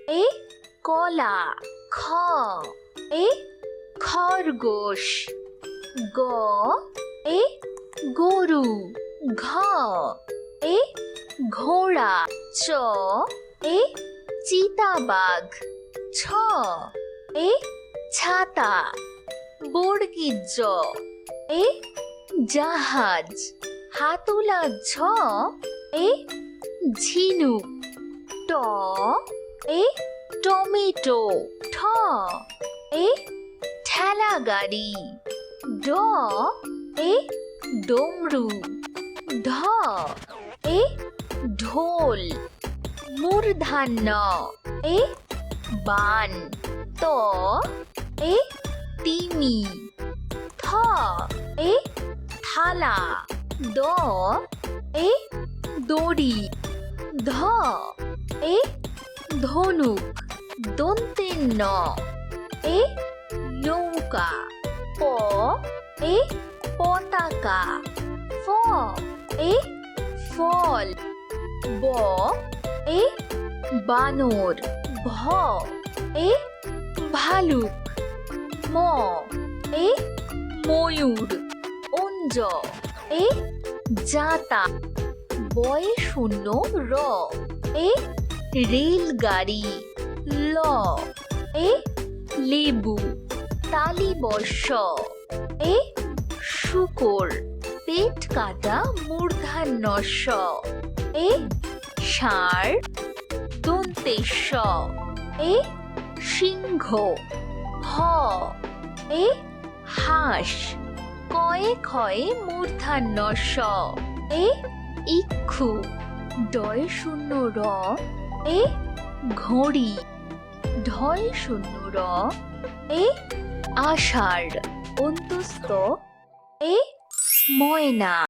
এ কলা খ এ খরগোশ গ এ গরু ঘ এ ঘোড়া চ এ চিতাবাঘ ছ এ ছাতা বর্গীর জ এ জাহাজ হাতুলা ঝ এ ঝিনুক ট এ টমেটো ঠ এ ঠেলা গাড়ি ড এ ডমরু ঢ এ ঢোল মূর্ধন্য এ বান ত এ তিমি থ এ থালা দ এ দড়ি ধ এ ধনুক দন্তের ন এ নৌকা প এ পতাকা ফ এ ফল ব এ বানর ভ এ ভালুক ম এ ময়ূর অঞ্জ এ জাতা বয়ে শূন্য র এ রেলগাড়ি ল এ লেবু তালিবর্ষ এ শূকর পেট কাটা মূর্ধন্য ষ এ ষাঁড় দন্তে স এ সিংহ হ এ হাঁস কয়ে ক্ষয়ে মূর্ধন্য স এ ইক্ষু ডয় শূন্য র এ ঘড়ি ঢয় শূন্য র এ আষাঢ় অন্তস্থ এ ময়না।